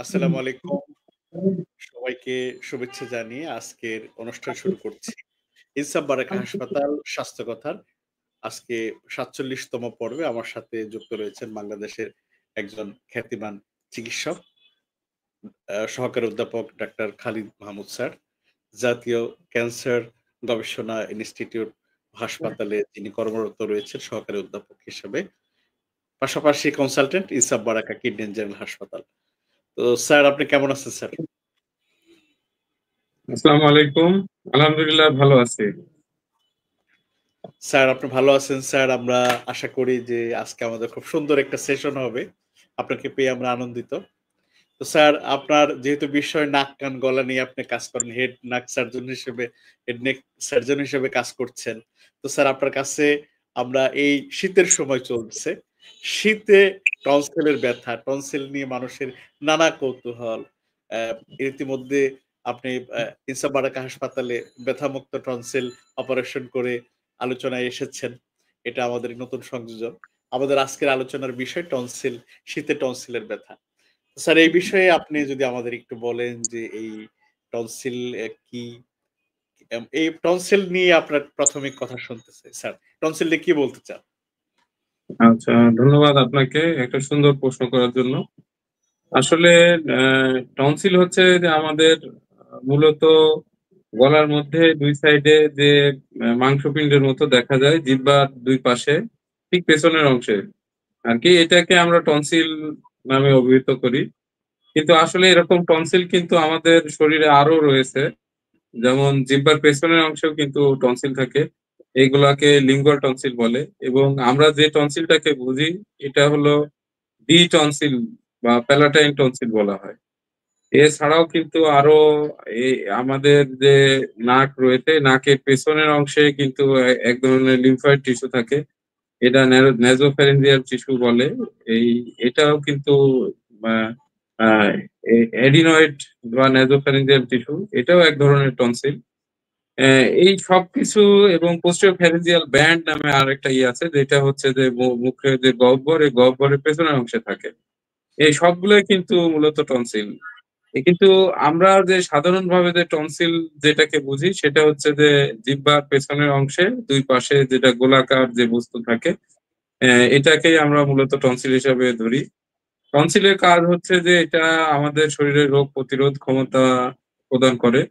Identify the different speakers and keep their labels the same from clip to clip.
Speaker 1: আসসালামু আলাইকুম। সবাইকে শুভেচ্ছা জানিয়ে আজকের অনুষ্ঠান শুরু করছি। ইনসাফ বারাকা হাসপাতাল স্বাস্থ্য কথার আজকে ৪৭ তম পর্বে আমার সাথে যুক্ত রয়েছেন বাংলাদেশের একজন খ্যাতিমান চিকিৎসক, সহকারী অধ্যাপক ডাক্তার খালিদ মাহমুদ স্যার। জাতীয় ক্যান্সার গবেষণা ইনস্টিটিউট হাসপাতালে যিনি কর্মরত রয়েছেন সহকারী অধ্যাপক হিসেবে। পাশাপাশি কনসালটেন্ট ইনসাফ বারাকা কিডনি অ্যান্ড জেনারেল হাসপাতাল। তো স্যার আপনি কেমন আছেন স্যার?
Speaker 2: আসসালামু আলাইকুম। আলহামদুলিল্লাহ ভালো আছি।
Speaker 1: স্যার আপনি ভালো আছেন স্যার। আমরা আশা করি যে আজকে আমাদের খুব সুন্দর একটা সেশন হবে। আপনাকে পেয়ে আমরা আনন্দিত। তো স্যার আপনার যেহেতু বিষয় নাক, কান, গলা নিয়ে আপনি কাজ করেন, হেড নাক সার্জন হিসেবে হেড নেক সার্জন হিসেবে কাজ করছেন। তো স্যার আপনার কাছে আমরা এই শীতের সময় চলছে। শীতে টনসিলের ব্যথা, টনসিল নিয়ে মানুষের নানা কৌতূহল। অ্যা ইতিমধ্যে আপনি ইনসাফ বারাকা হাসপাতালে ব্যথামুক্ত টনসিল অপারেশন করে আলোচনায় এসেছেন। এটা আমাদের নতুন সংযোজন। আমাদের আজকের আলোচনার বিষয় টনসিল, শীতে টনসিলের ব্যথা। স্যার এই বিষয়ে আপনি যদি আমাদের একটু বলেন যে এই টনসিল কি? এই টনসিল নিয়ে আপনার প্রাথমিক কথা শুনতে চাই স্যার। টনসিল নিয়ে কি বলতে চান?
Speaker 2: আচ্ছা, ধন্যবাদ আপনাকে একটা সুন্দর প্রশ্ন করার জন্য। আসলে টনসিল হচ্ছে যে আমাদের মূলত গলার মধ্যে ২ সাইডে যে মাংসপিণ্ডের মতো দেখা যায় জিহ্বার ২ পাশে, ঠিক পেছনের অংশে আরকি। এটাকে আমরা টনসিল নামে অভিহিত করি। কিন্তু আসলে এরকম টনসিল কিন্তু আমাদের শরীরে আরো রয়েছে। যেমন জিহ্বার পেছনের অংশেও কিন্তু টনসিল থাকে। এগুলাকে লিঙ্গুয়াল টনসিল বলে এবং আমরা যে টনসিলটাকে বুঝি এটা হলো বি টনসিল বা প্যালাটাইন টনসিল বলা হয়। এছাড়াও কিন্তু আরো এ আমাদের যে নাক রয়েছে, নাকের পেছনের অংশে কিন্তু এক ধরনের লিম্ফয়েড টিস্যু থাকে। এটা নেসোফ্যারিঞ্জিয়াল টিস্যু বলে। এই এটাও কিন্তু আ আ এডিনয়েড বা নেসোফ্যারিঞ্জিয়াল টিস্যু এটাও এক ধরনের টনসিল। এই সবকিছু এবং পোস্টেরিয়র ফ্যারিঞ্জিয়াল ব্যান্ড নামে আরেকটা আছে যেটা হচ্ছে যে মুখের যে গহ্বর, এই গহ্বরের পেছনের অংশে থাকে। এই সবগুলোই কিন্তু মূলত টনসিল। কিন্তু আমরা যে সাধারণভাবে যে টনসিল যেটাকে বুঝি সেটা হচ্ছে যে জিহ্বার পেছনের অংশে ২ পাশে যেটা গোলাকার যে বস্তু থাকে, এটাকেই আমরা মূলত টনসিল হিসাবে ধরি। টনসিলের কাজ হচ্ছে যে এটা আমাদের শরীরের রোগ প্রতিরোধ ক্ষমতা প্রদান করে।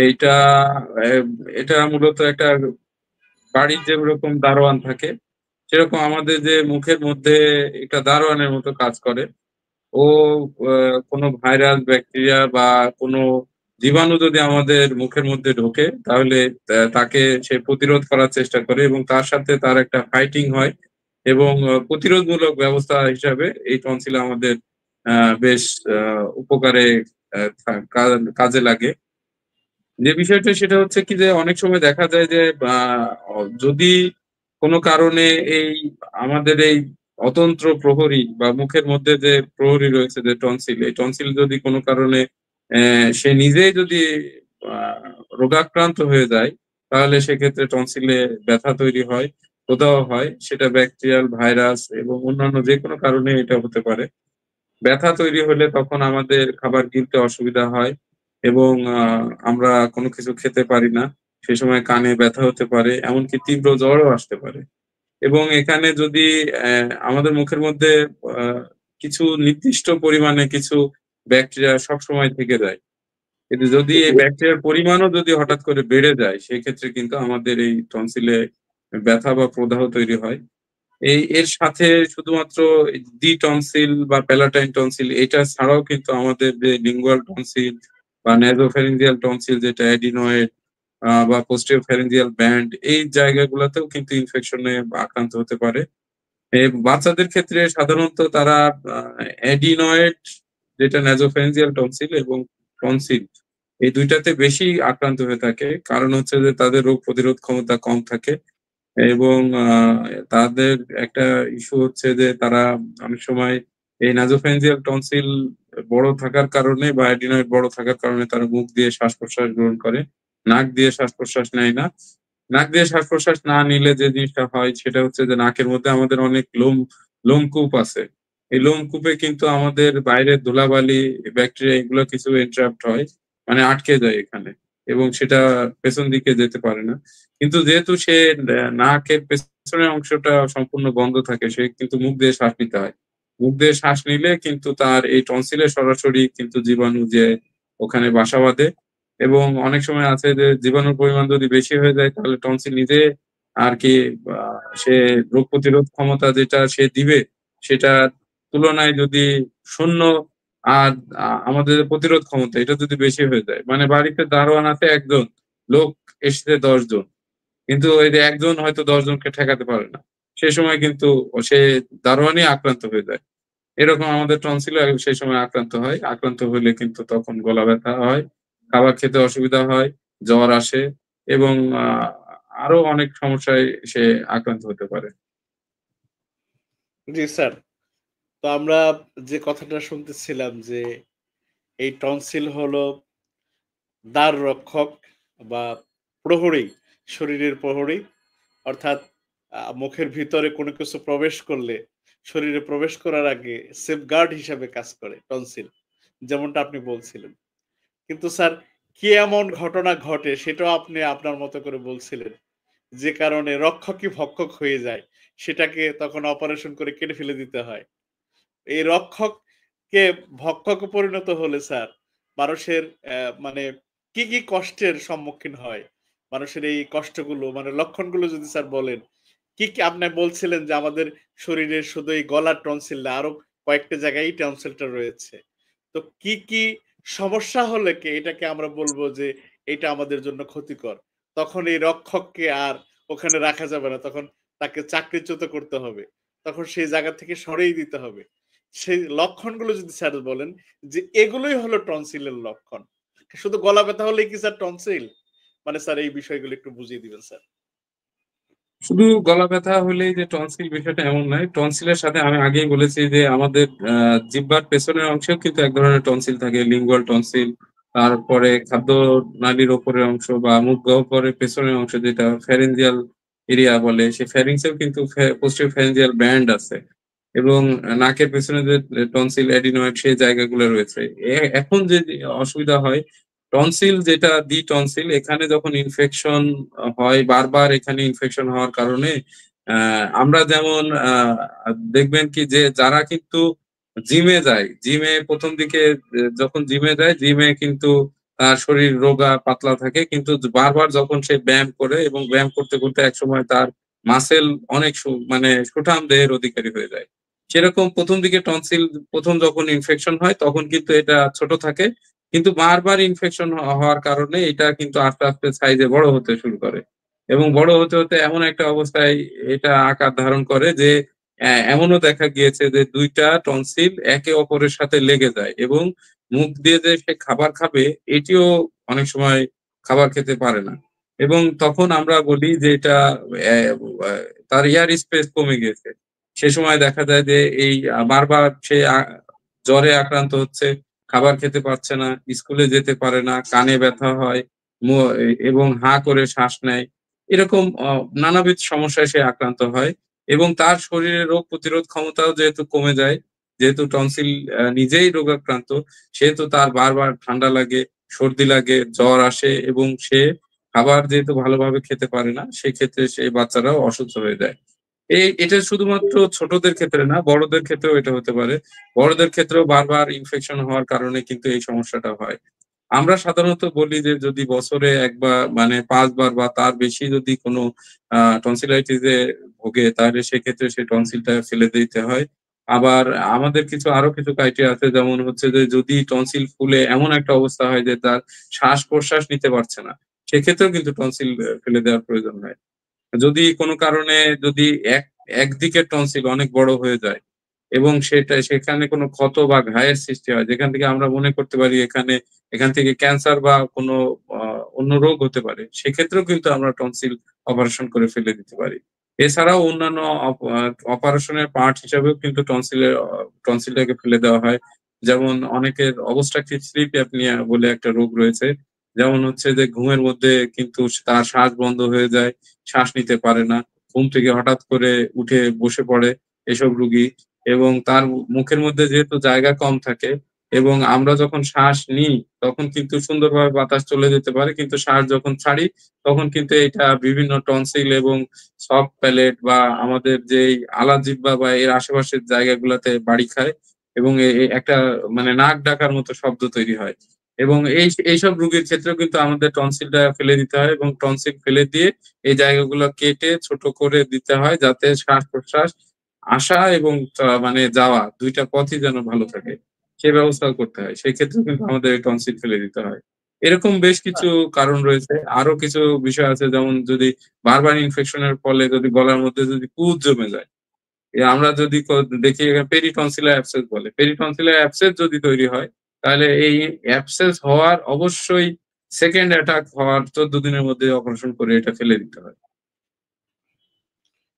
Speaker 2: এইটা এ এটা মূলত একটা বাড়ির যেরকম দারোয়ান থাকে, সেরকম আমাদের যে মুখের মধ্যে একটা দারোয়ানের মতো কাজ করে। ও আ কোনো ভাইরাস, ব্যাকটেরিয়া বা কোনো জীবাণু যদি আমাদের মুখের মধ্যে ঢোকে, তাহলে তাকে সে প্রতিরোধ করার চেষ্টা করে এবং তার সাথে তার একটা ফাইটিং হয় এবং প্রতিরোধমূলক ব্যবস্থা হিসাবে এই টনসিল আমাদের আ বেশ আ উপকারে আ কা কাজে লাগে। যে বিষয়টা সেটা হচ্ছে কি যে অনেক সময় দেখা যায় যে আ অ যদি কোনো কারণে এই আমাদের এই অতন্ত্র প্রহরী বা মুখের মধ্যে যে প্রহরী রয়েছে যে টনসিল, এই টনসিল যদি কোনো কারণে সে নিজেই যদি আ রোগাক্রান্ত হয়ে যায়, তাহলে সেক্ষেত্রে টনসিলে ব্যথা তৈরি হয়, প্রদাহ হয়। সেটা ব্যাকটেরিয়াল, ভাইরাস এবং অন্যান্য যেকোনো কারণে এটা হতে পারে। ব্যথা তৈরি হলে তখন আমাদের খাবার গিলতে অসুবিধা হয় এবং আমরা কোনো কিছু খেতে পারি না। সে সময় কানে ব্যথা হতে পারে, এমনকি তীব্র জ্বরও আসতে পারে। এবং এখানে যদি আমাদের মুখের মধ্যে আ কিছু নির্দিষ্ট পরিমাণে কিছু ব্যাকটেরিয়া সবসময় থেকে যায়। কিন্তু যদি এই ব্যাকটেরিয়ার পরিমাণও যদি হঠাৎ করে বেড়ে যায়, সেক্ষেত্রে কিন্তু আমাদের এই টনসিলে ব্যথা বা প্রদাহ তৈরি হয়। এর সাথে শুধুমাত্র ডি টনসিল বা প্যালাটাইন টনসিল এটা ছাড়াও কিন্তু আমাদের যে লিঙ্গুয়াল টনসিল বা নেসোফ্যারিঞ্জিয়াল টনসিল যেটা অ্যাডিনয়েড বা পোস্টেরিয়র ফ্যারিঞ্জিয়াল ব্যান্ড এই জায়গাগুলোতেও কিন্তু ইনফেকশনে আক্রান্ত হতে পারে। বাচ্চাদের ক্ষেত্রে সাধারণত তারা আ অ্যাডিনয়েড যেটা নেসোফ্যারিঞ্জিয়াল টনসিল এবং টনসিল এই ২ টাতে বেশি আক্রান্ত হয়ে থাকে। কারণ হচ্ছে যে তাদের রোগ প্রতিরোধ ক্ষমতা কম থাকে। এবং তাদের একটা ইস্যু হচ্ছে যে তারা অনেক সময় এই নাসোফ্যারিঞ্জিয়াল টনসিল বড় থাকার কারণে বা অ্যাডিনয়েড বড় থাকার কারণে তারা মুখ দিয়ে শ্বাস-প্রশ্বাস গ্রহণ করে। নাক দিয়ে শ্বাস-প্রশ্বাস নেয় না। নাক দিয়ে শ্বাস-প্রশ্বাস না নিলে যে জিনিসটা হয় সেটা হচ্ছে যে নাকের মধ্যে আমাদের অনেক লোমকূপ আছে। এই লোমকূপে কিন্তু আমাদের বাইরের ধুলাবালি, ব্যাকটেরিয়া এগুলো কিছু ইন্টারাপ্ট হয়, মানে আটকে যায় এখানে, এবং সেটা পেছন দিকে যেতে পারে না। কিন্তু যেহেতু সে নাকের পেছনের অংশটা সম্পূর্ণ বন্ধ থাকে, সে কিন্তু মুখ দিয়ে শ্বাস নিতে হয়। মুখ দিয়ে শ্বাস নিলে কিন্তু তার এই টনসিলে সরাসরি কিন্তু জীবাণু যে ওখানে বাসা বাঁধে, এবং অনেক সময় আছে যে জীবাণুর পরিমাণ যদি বেশি হয়ে যায় তাহলে টনসিল নিজে আর কি সে রোগ প্রতিরোধ ক্ষমতা যেটা সে দিবে সেটার তুলনায় যদি শূন্য, আর আমাদের যে প্রতিরোধ ক্ষমতা এটা যদি বেশি হয়ে যায়, মানে বাড়িতে দারোয়ান আছে একজন, লোক এসেছে 10 জন, কিন্তু ওই যে একজন হয়তো 10 জনকে ঠেকাতে পারে না, সে সময় কিন্তু সে দারোয়ানই আক্রান্ত হয়ে যায়। এরকম আমাদের টনসিল সেই সময় আক্রান্ত হয়, আক্রান্ত হলে কিন্তু তখন গলা ব্যথা হয়, খাবার খেতে অসুবিধা হয়, জ্বর আসে, এবং আরো অনেক সমস্যায় সে আক্রান্ত হতে পারে।
Speaker 1: জি স্যার। তো আমরা যে কথাটা শুনতেছিলাম যে এই টনসিল হলো দ্বার রক্ষক বা প্রহরী, শরীরের প্রহরী। অর্থাৎ মুখের ভিতরে কোনো কিছু প্রবেশ করলে শরীরে প্রবেশ করার আগে সেফগার্ড হিসাবে কাজ করে টনসিল। যেমনটা আপনি বলছিলেন। কিন্তু স্যার কি এমন ঘটনা ঘটে সেটাও আপনি আপনার মতো করে বলছিলেন। যে কারণে রক্ষকই ভক্ষক হয়ে যায়। সেটাকে তখন অপারেশন করে কেটে ফেলে দিতে হয়। এই রক্ষককে ভক্ষকে পরিণত হলে স্যার মানুষের মানে কি কষ্টের সম্মুখীন হয়? মানুষের এই কষ্টগুলো মানে লক্ষণগুলো যদি স্যার বলেন। কি আপনি বলছিলেন যে আমাদের শরীরে শুধু এই গলার টনসিল না আরো কয়েকটা জায়গায় এই টনসিলটা রয়েছে। তো কি সমস্যা হলে এটাকে আমরা বলব যে এটা আমাদের জন্য ক্ষতিকর? তখন এই রক্ষককে আর ওখানে রাখা যাবে না। তখন তাকে চাকরিচ্যুত করতে হবে। তখন সেই জায়গা থেকে সরিয়ে দিতে হবে। সেই লক্ষণগুলো যদি স্যার বলেন যে এগুলোই হলো টনসিলের লক্ষণ। শুধু গলা ব্যথা হলেই কি স্যার টনসিল? মানে স্যার এই বিষয়গুলো একটু বুঝিয়ে দিবেন স্যার।
Speaker 2: শুধু গলা ব্যথা হলেই যে টনসিল, বিষয়টা এমন নয়। টনসিলের সাথে আমি আগেই বলেছি যে আমাদের জিহ্বার পেছনের অংশেও কিন্তু এক ধরনের টনসিল থাকে, লিঙ্গুয়াল টনসিল। তারপরে খাদ্য নালীর ওপরের অংশ বা মুখ গহ্বরের পেছনের অংশ যেটা ফ্যারেঞ্জিয়াল এরিয়া বলে, সেই ফ্যারিংসেও কিন্তু পোস্টেরিয়র ফ্যারেঞ্জিয়াল ব্যান্ড আছে, এবং নাকের পেছনে যে টনসিল অ্যাডিনয়েড সেই জায়গাগুলো রয়েছে। এখন যে অসুবিধা হয়, টনসিল যেটা দি টনসিল, এখানে যখন ইনফেকশন হয় বারবার, এখানে ইনফেকশন হওয়ার কারণে আমরা যেমন দেখবেন কি যে যারা কিন্তু জিমে যায়, জিমে প্রথম দিকে যখন জিমে যায়, জিমে কিন্তু তার শরীর রোগা পাতলা থাকে, কিন্তু বারবার যখন সে ব্যায়াম করে এবং ব্যায়াম করতে করতে একসময় তার মাসেল অনেক মানে সুঠাম দেহের অধিকারী হয়ে যায়। সেরকম প্রথম দিকে টনসিল প্রথম যখন ইনফেকশন হয় তখন কিন্তু এটা ছোট থাকে, কিন্তু বারবার ইনফেকশন হওয়ার কারণে এটা কিন্তু আস্তে আস্তে সাইজে বড় হতে শুরু করে, এবং বড় হতে হতে এমন একটা অবস্থায় এটা আকার ধারণ করে যে এমনও দেখা গিয়েছে যে দুইটা টনসিল একে অপরের সাথে লেগে যায়, এবং মুখ দিয়ে যে সে খাবার খাবে এটিও অনেক সময় খাবার খেতে পারে না, এবং তখন আমরা বলি যে এটা আহ, তার এয়ার স্পেস কমে গিয়েছে। সে সময় দেখা যায় যে এই বারবার সে জ্বরে আক্রান্ত হচ্ছে, খাবার খেতে পারছে না, স্কুলে যেতে পারে না, কানে ব্যথা হয়, এবং হাঁ করে শ্বাস নেয়, এরকম নানাবিধ সমস্যায় সে আক্রান্ত হয়, এবং তার শরীরে রোগ প্রতিরোধ ক্ষমতাও যেহেতু কমে যায়, যেহেতু টনসিল নিজেই রোগাক্রান্ত, সেহেতু তার বারবার ঠান্ডা লাগে, সর্দি লাগে, জ্বর আসে, এবং সে খাবার যেহেতু ভালোভাবে খেতে পারে না, সেক্ষেত্রে সেই বাচ্চারাও অসুস্থ হয়ে যায়। এটা শুধুমাত্র ছোটদের ক্ষেত্রে না, বড়দের ক্ষেত্রেও এটা হতে পারে। বড়দের ক্ষেত্রেও বারবার ইনফেকশন হওয়ার কারণে কিন্তু এই সমস্যাটা হয়। আমরা সাধারণত বলি যে যদি বছরে একবার, মানে 5 বার বা তার বেশি যদি কোনো টনসিলাইটিস এ ভোগে, তাহলে সেক্ষেত্রে সেই টনসিলটা ফেলে দিতে হয়। আবার আমাদের আরো কিছু ক্রাইটেরিয়া আছে, যেমন হচ্ছে যে যদি টনসিল ফুলে এমন একটা অবস্থা হয় যে তার শ্বাস প্রশ্বাস নিতে পারছে না, সেক্ষেত্রেও কিন্তু টনসিল ফেলে দেওয়ার প্রয়োজন হয়। যদি কোনো কারণে যদি একদিকের টনসিল অনেক বড় হয়ে যায় এবং সেখানে কোনো ক্ষত বা ঘায়ের সৃষ্টি হয়, যেখান থেকে আমরা মনে করতে পারি এখান থেকে ক্যান্সার বা কোনো অন্য রোগ হতে পারে, সেক্ষেত্রেও কিন্তু আমরা টনসিল অপারেশন করে ফেলে দিতে পারি। এছাড়াও অন্যান্য অপারেশনের পার্ট হিসেবেও কিন্তু টনসিলটাকে ফেলে দেওয়া হয়। যেমন অনেকের অবস্ট্রাকটিভ স্লিপ অ্যাপনিয়া বলে একটা রোগ রয়েছে, যেমন হচ্ছে যে ঘুমের মধ্যে কিন্তু তার শ্বাস বন্ধ হয়ে যায়, শ্বাস নিতে পারে না, ঘুম থেকে হঠাৎ করে উঠে বসে পড়ে, এসব রুগী। এবং তার মুখের মধ্যে যেহেতু জায়গা কম থাকে এবং আমরা যখন শ্বাস নিই তখন কিন্তু সুন্দরভাবে বাতাস চলে যেতে পারে, কিন্তু শ্বাস যখন ছাড়ি তখন কিন্তু এটা বিভিন্ন টনসিল এবং সফট প্যালেট বা আমাদের যেই আলাজিহ্বা বা এর আশেপাশের জায়গাগুলোতে বাড়ি খায় এবং একটা মানে নাক ডাকার মতো শব্দ তৈরি হয়। এবং এইসব রোগীর ক্ষেত্রেও কিন্তু আমাদের টনসিলটা ফেলে দিতে হয় এবং টনসিল ফেলে দিয়ে এই জায়গাগুলো কেটে ছোট করে দিতে হয় যাতে শ্বাস প্রশ্বাস আসা এবং মানে যাওয়া দুইটা পথই যেন ভালো থাকে, সে ব্যবস্থাও করতে হয়। সেই ক্ষেত্রে কিন্তু আমাদের এই টনসিল ফেলে দিতে হয়। এরকম বেশ কিছু কারণ রয়েছে। আরো কিছু বিষয় আছে, যেমন যদি বারবার ইনফেকশনের ফলে যদি গলার মধ্যে যদি পুঁজ জমে যায়, আমরা যদি দেখি পেরিটনসিলার অ্যাবসেস বলে, পেরিটনসিলার অ্যাবসেস যদি তৈরি হয় তাহলে এই অ্যাবসেস হওয়ার অবশ্যই সেকেন্ড অ্যাটাক হওয়ার 14 দিনের মধ্যে অপারেশন করে এটা ফেলে দিতে হয়।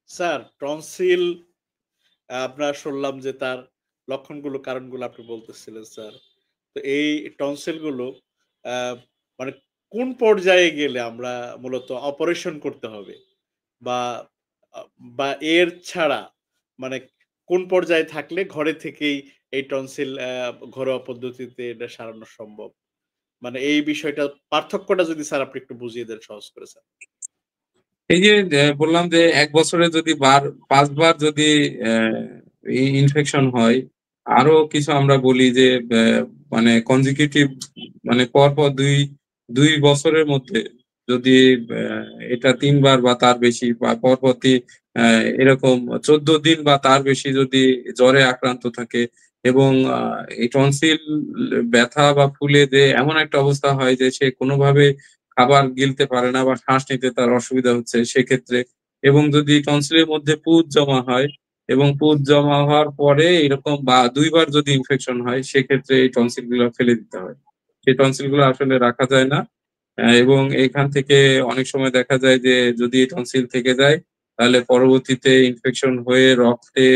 Speaker 1: স্যার টনসিল আপনার শুনলাম যে তার লক্ষণগুলো কারণগুলো আপনি বলতেছিলেন স্যার। তো এই টনসিল গুলো আ মানে কোন পর্যায়ে গেলে আমরা মূলত অপারেশন করতে হবে? বা আ বা এর ছাড়া মানে কোন পর্যায়ে থাকলে ঘরে থেকেই এই টনসিল ঘরোয়া পদ্ধতিতে এটা সারানো সম্ভব? মানে এই বিষয়টা পার্থক্যটা যদি স্যার আপনি একটু বুঝিয়ে দেন সহজ করে স্যার।
Speaker 2: এই যে বললাম যে ১ বছরে যদি ৫ বার যদি ইনফেকশন হয়, আরো কিছু আমরা বলি যে মানে consecutive মানে পরপর ২ বছরের মধ্যে যদি এটা ৩ বার বা তার বেশি বা পরপর অ্যা এরকম ১৪ দিন বা তার বেশি যদি জ্বরে আক্রান্ত থাকে এবং এই টনসিল ব্যথা বা ফুলে যে এমন একটা অবস্থা হয় যে সে কোনোভাবে খাবার গিলতে পারে না বা শ্বাস নিতে তার অসুবিধা হচ্ছে সেক্ষেত্রে, এবং যদি টনসিলের মধ্যে পুঁজ জমা হয় এবং পুঁজ জমা হওয়ার পরে এরকম বা ২ বার যদি ইনফেকশন হয় সেক্ষেত্রে এই টনসিল গুলো ফেলে দিতে হয়। সেই টনসিল গুলো আসলে রাখা যায় না। এবং এখান থেকে অনেক সময় দেখা যায় যে যদি টনসিল থেকে যায় তাহলে পরবর্তীতে ইনফেকশন হয়ে রক্তে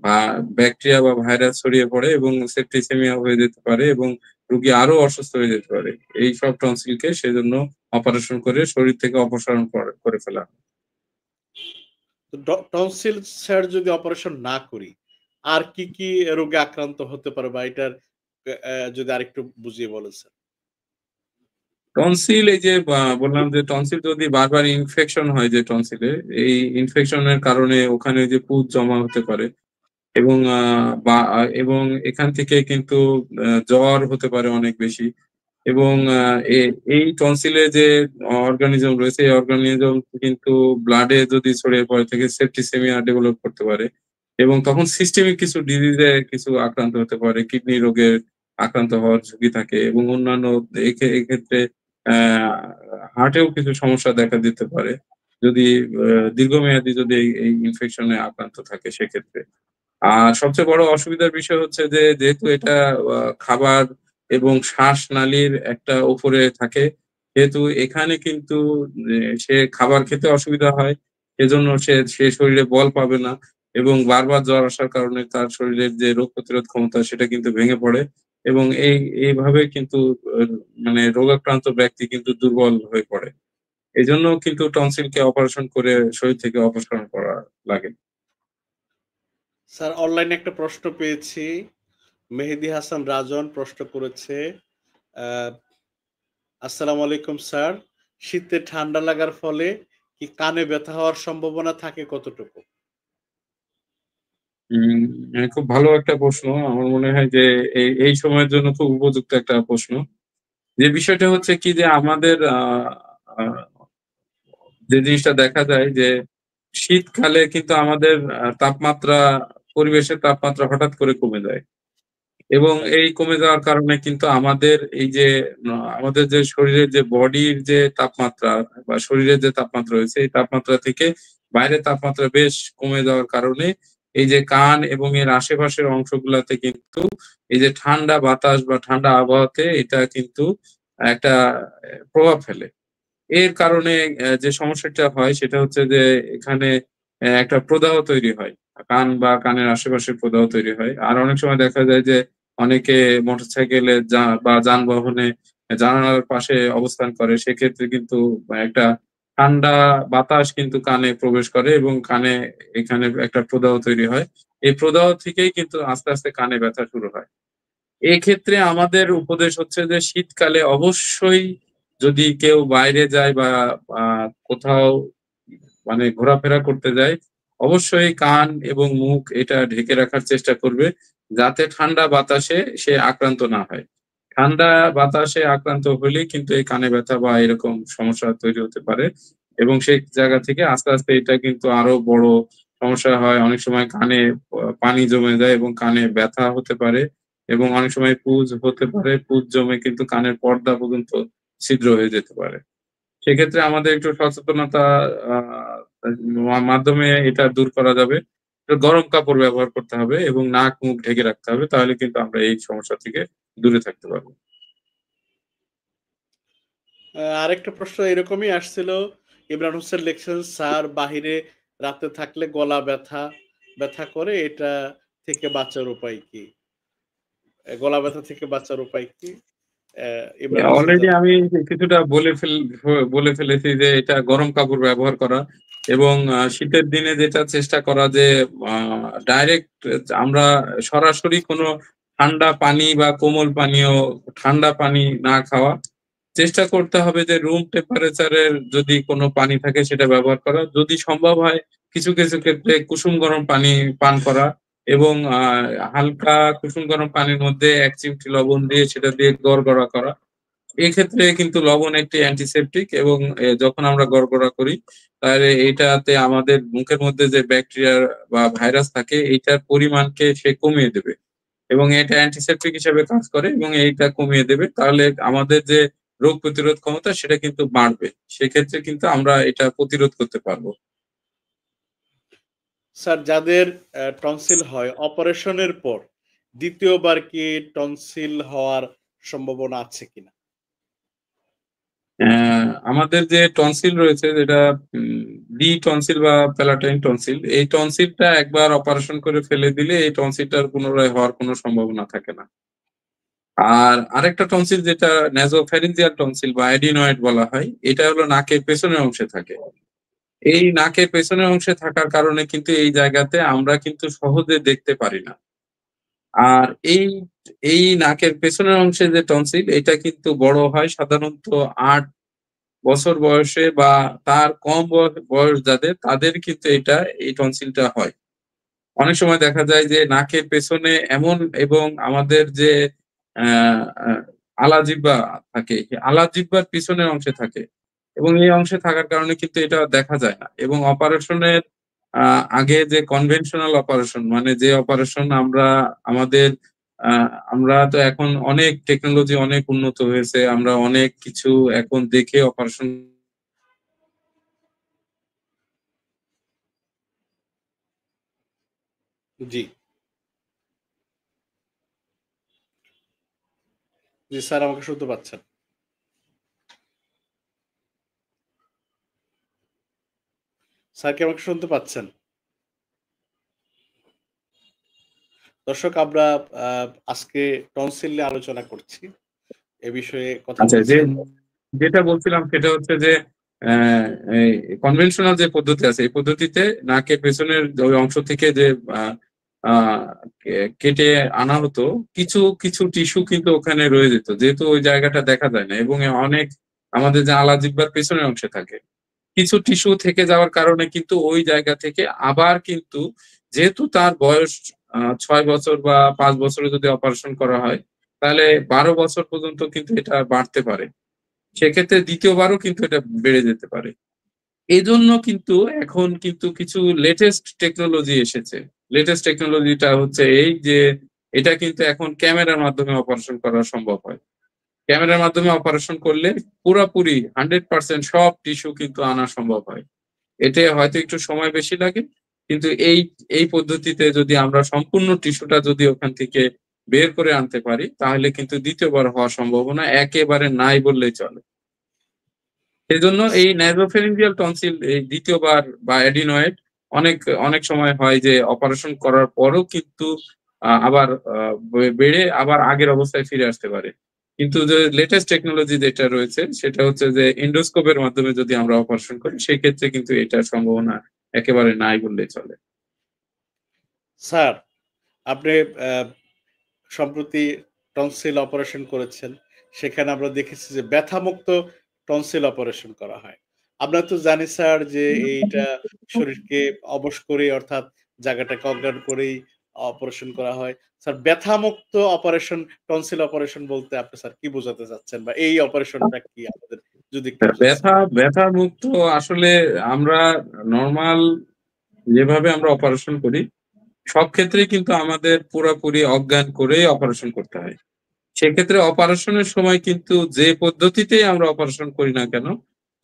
Speaker 2: বা ব্যাকটেরিয়া বা ভাইরাস ছড়িয়ে পড়ে এবং সেপ্টিসেমিয়া হয়ে যেতে পারে এবং রোগী আরো অসুস্থ হয়ে যেতে পারে। এইসব টনসিলকে সেজন্য অপারেশন করে শরীর থেকে অপসারণ করে ফেলা।
Speaker 1: তো টনসিল স্যার যদি অপারেশন না করি, আর কি রোগে আক্রান্ত হতে পারে বা এটার যদি আরেকটু বুঝিয়ে বলেন স্যার?
Speaker 2: টনসিল এই যে বললাম যে টনসিল যদি বারবার ইনফেকশন হয় যে টনসিলে, এই ইনফেকশনের কারণে ওখানে যে পুঁজ জমা হতে পারে এবং এবং এখান থেকে কিন্তু জ্বর হতে পারে অনেক বেশি এবং এই টনসিলে যে অর্গানিজম রয়েছে এই অর্গানিজম কিন্তু ব্লাডে যদি ছড়িয়ে পড়ে থেকে সেপ্টিসেমিয়া ডেভেলপ করতে পারে এবং তখন সিস্টেমিক কিছু ডিজিজে কিছু আক্রান্ত হতে পারে, কিডনি রোগের আক্রান্ত হওয়ার ঝুঁকি থাকে এবং অন্যান্য এক্ষেত্রে হার্টেও কিছু সমস্যা দেখা দিতে পারে যদি দীর্ঘমেয়াদী যদি এই ইনফেকশনে আক্রান্ত থাকে সেক্ষেত্রে। আর সবচেয়ে বড় অসুবিধার বিষয় হচ্ছে যে যেহেতু এটা খাবার এবং শ্বাসনালীর একটা উপরে থাকে, সেহেতু এখানে কিন্তু সে খাবার খেতে অসুবিধা হয়। এজন্য সে শরীরে বল পাবে না এবং বারবার জ্বর আসার কারণে তার শরীরের যে রোগ প্রতিরোধ ক্ষমতা সেটা কিন্তু ভেঙে পড়ে এবং এইভাবে কিন্তু আ মানে রোগাক্রান্ত ব্যক্তি কিন্তু দুর্বল হয়ে পড়ে। এজন্য কিন্তু টনসিলকে অপারেশন করে শরীর থেকে অপসারণ করা লাগে।
Speaker 1: স্যার অনলাইনে একটা প্রশ্ন পেয়েছি। মেহেদী হাসান রাজন প্রশ্ন করেছে। আ আসসালামু আলাইকুম স্যার। শীতে ঠান্ডা লাগার ফলে কি কানে ব্যথা হওয়ার সম্ভাবনা থাকে কতটুকু?
Speaker 2: হুম, খুব ভালো একটা প্রশ্ন। আমার মনে হয় যে এই সময়ের জন্য খুব উপযুক্ত একটা প্রশ্ন। যে বিষয়টা হচ্ছে কি যে আমাদের আ যে জিনিসটা দেখা যায় যে শীতকালে কিন্তু আমাদের তাপমাত্রা পরিবেশের তাপমাত্রা হঠাৎ করে কমে যায়। এবং
Speaker 1: রাইট।
Speaker 2: এই কমে যাওয়ার কারণে কিন্তু আমাদের এই যে আমাদের যে শরীরের যে বডির যে তাপমাত্রা বা শরীরের যে তাপমাত্রা রয়েছে এই তাপমাত্রা থেকে বাইরের তাপমাত্রা বেশ কমে যাওয়ার কারণে এই যে কান এবং এর আশেপাশের অংশগুলাতে কিন্তু এই যে ঠান্ডা বাতাস বা ঠান্ডা আবহাওয়াতে এটা কিন্তু একটা প্রভাব ফেলে। এর কারণে যে সমস্যাটা হয় সেটা হচ্ছে যে এখানে একটা প্রদাহ তৈরি হয়। কান বা কানের আশেপাশে প্রদাহ তৈরি হয়। আর অনেক সময় দেখা যায় যে অনেকে মোটরসাইকেলে বা যানবাহনে জানালার পাশে অবস্থান করে। সেক্ষেত্রে কিন্তু একটা ঠান্ডা বাতাস কিন্তু কানে প্রবেশ করে এবং কানে এখানে একটা প্রদাহ তৈরি হয়। এই প্রদাহ থেকেই কিন্তু আস্তে আস্তে কানে ব্যথা শুরু হয়। এক্ষেত্রে আমাদের উপদেশ হচ্ছে যে শীতকালে অবশ্যই যদি কেউ বাইরে যায় বা কোথাও মানে ঘোরাফেরা করতে যায়, অবশ্যই কান এবং মুখ এটা ঢেকে রাখার চেষ্টা করবে, যাতে ঠান্ডা বাতাসে সে আক্রান্ত না হয়। ঠান্ডা বাতাসে আক্রান্ত হলেই কিন্তু এই কানে ব্যথা বা এরকম সমস্যা তৈরি হতে পারে, এবং সেই জায়গা থেকে আস্তে আস্তে এটা কিন্তু আরো বড় সমস্যা হয়। অনেক সময় কানে পানি জমে যায় এবং কানে ব্যথা হতে পারে, এবং অনেক সময় পুজ হতে পারে, পুজ জমে কিন্তু কানের পর্দা পর্যন্ত ছিদ্র হয়ে যেতে পারে। সেক্ষেত্রে আমাদের একটু সচেতনতা মাধ্যমে এটা দূর করা যাবে। তো গরম কাপড় ব্যবহার করতে হবে এবং নাক মুখ ঢেকে রাখতে হবে, তাহলে কিন্তু আমরা এই সমস্যা থেকে দূরে থাকতে পারবো।
Speaker 1: আরেকটা প্রশ্ন এরকমই আসছিল। ইমরান হোসেন লিখছেন, স্যার বাহিরে রাতে থাকলে গলা ব্যথা ব্যথা করে, এটা থেকে বাঁচার উপায় কি? গলা ব্যথা থেকে বাঁচার উপায় কি? ইমরান হোসেন
Speaker 2: অলরেডি আমি কিছুটা বলে ফেলেছি যে এটা গরম কাপড় ব্যবহার করা, এবং শীতের দিনে যেটা চেষ্টা করা যে ডাইরেক্ট আমরা সরাসরি কোনো ঠান্ডা পানি বা কোমল পানীয়, ঠান্ডা পানি না খাওয়া। চেষ্টা করতে হবে যে রুম টেম্পারেচারের যদি কোনো পানি থাকে সেটা ব্যবহার করা, যদি সম্ভব হয় কিছু কিছু ক্ষেত্রে কুসুম গরম পানি পান করা, এবং হালকা কুসুম গরম পানির মধ্যে ১ চিমটি লবণ দিয়ে সেটা দিয়ে গড়গড়া করা। এক্ষেত্রে কিন্তু লবণ একটি অ্যান্টিসেপটিক, এবং যখন আমরা গড়গড়া করি তাহলে এইটাতে আমাদের মুখের মধ্যে যে ব্যাকটেরিয়া বা ভাইরাস থাকে এইটার পরিমাণকে সে কমিয়ে দেবে, এবং এটা অ্যান্টিসেপটিক হিসেবে কাজ করে এবং এইটা কমিয়ে দেবে। তাহলে আমাদের যে রোগ প্রতিরোধ ক্ষমতা সেটা কিন্তু বাড়বে। সেক্ষেত্রে কিন্তু আমরা এটা প্রতিরোধ করতে পারবো।
Speaker 1: স্যার, যাদের টনসিল হয় অপারেশনের পর দ্বিতীয়বার কি টনসিল হওয়ার সম্ভাবনা আছে কিনা?
Speaker 2: আমাদের যে টনসিল রয়েছে যেটা ডি টনসিল বা প্যালাটাইন টনসিল, এই টনসিলটা একবার অপারেশন করে ফেলে দিলে এই টনসিলটার পুনরায় হওয়ার কোনো সম্ভাবনা থাকে না। আর আরেকটা টনসিল যেটা ন্যাসোফ্যারিঞ্জিয়াল টনসিল বা অ্যাডিনয়েড বলা হয়, এটা হলো নাকের পেছনের অংশে থাকে। এই নাকের পেছনের অংশে থাকার কারণে কিন্তু এই জায়গাতে আমরা কিন্তু সহজে দেখতে পারি না। আর এই নাকের পেছনের অংশে যে টনসিল এটা কিন্তু বড় হয় সাধারণত ৮ বছর বয়সে বা তার কম বয়স যাদের তাদের কিন্তু এই টনসিলটা হয়। অনেক সময় দেখা যায় যে নাকের পেছনে এমন, এবং আমাদের যে আলাজিহ্বা থাকে, আলাজিহ্বার পিছনের অংশে থাকে, এবং এই অংশে থাকার কারণে কিন্তু এটা দেখা যায় না। এবং অপারেশনের আগে যে কনভেনশনাল অপারেশন, মানে যে অপারেশন আমরা আমাদের আমরা তো এখন অনেক টেকনোলজি অনেক উন্নত হয়েছে, আমরা অনেক কিছু এখন দেখে অপারেশন।
Speaker 1: জি, জি স্যার, আমাকে শুনতে পাচ্ছেন? স্যার কি আমাকে শুনতে পাচ্ছেন? দর্শক, আমরা আজকে টনসিল নিয়ে আলোচনা করছি। এ বিষয়ে কথা
Speaker 2: আচ্ছা,
Speaker 1: বলছি।
Speaker 2: যেটা বলছিলাম সেটা হচ্ছে যে কনভেনশনাল যে পদ্ধতি আছে এই পদ্ধতিতে নাকের পেছনের ওই অংশ থেকে যে আহ, আহ, কেটে আনা হতো, কিছু কিছু টিস্যু কিন্তু ওখানে রয়ে যেত, যেহেতু ওই জায়গাটা দেখা যায় না, এবং অনেক আমাদের যে আলা জিহ্বার পেছনের অংশে থাকে কিছু টিস্যু থেকে যাওয়ার কারণে কিন্তু ওই জায়গা থেকে আবার কিন্তু, যেহেতু তার বয়স ৬ বছর বা ৫ বছরে যদি অপারেশন করা হয় তাহলে ১২ বছর পর্যন্ত কিন্তু এটা বাড়তে পারে। সেক্ষেত্রে দ্বিতীয়বারও কিন্তু এটা বেড়ে যেতে পারে। এই জন্য কিন্তু এখন কিন্তু কিছু লেটেস্ট টেকনোলজি এসেছে। লেটেস্ট টেকনোলজিটা হচ্ছে এই যে এটা কিন্তু এখন ক্যামেরার মাধ্যমে অপারেশন করা সম্ভব হয়। ক্যামেরার মাধ্যমে অপারেশন করলে পুরোপুরি 100% সব টিস্যু কিন্তু আনা সম্ভব হয়। এতে হয়তো একটু সময় বেশি লাগে, কিন্তু এই পদ্ধতিতে যদি আমরা সম্পূর্ণ টিস্যুটা যদি ওখান থেকে বের করে আনতে পারি তাহলে কিন্তু দ্বিতীয়বার হওয়ার সম্ভাবনা একেবারে নাই বললেই চলে। সেজন্য এই ন্যাসোফ্যারিঞ্জিয়াল টনসিল এই দ্বিতীয়বার বা অ্যাডিনয়েড অনেক অনেক সময় হয় যে অপারেশন করার পরও কিন্তু আবার বেড়ে আবার আগের অবস্থায় ফিরে আসতে পারে। কিন্তু যে লেটেস্ট টেকনোলজি যেটা রয়েছে সেটা হচ্ছে যে এন্ডোস্কোপের মাধ্যমে যদি আমরা অপারেশন করি সেক্ষেত্রে কিন্তু এটার সম্ভাবনা একেবারে নাই বললেই চলে।
Speaker 1: স্যার, আপনি সম্প্রতি টনসিল অপারেশন করেছেন। সেখানে আমরা দেখেছি যে ব্যথামুক্ত টনসিল অপারেশন করা হয়। আমরা তো জানি স্যার যে এইটা শরীরকে অবশ করেই অর্থাৎ জায়গাটাকে অজ্ঞান করেই অপারেশন করা হয়। স্যার ব্যথামুক্ত অপারেশন, টনসিল অপারেশন বলতে আপনি স্যার কি বোঝাতে চাচ্ছেন? বা এই অপারেশনটা কি আমাদের যদি একটু বুঝাতেন
Speaker 2: ব্যথা
Speaker 1: স্যার?
Speaker 2: ব্যথা মুক্ত আসলে আমরা নরমাল যেভাবে আমরা অপারেশন করি সব ক্ষেত্রেই কিন্তু আমাদের পুরোপুরি অজ্ঞান করেই অপারেশন করতে হয়। সেক্ষেত্রে অপারেশনের সময় কিন্তু যে পদ্ধতিতেই আমরা অপারেশন করি না কেন,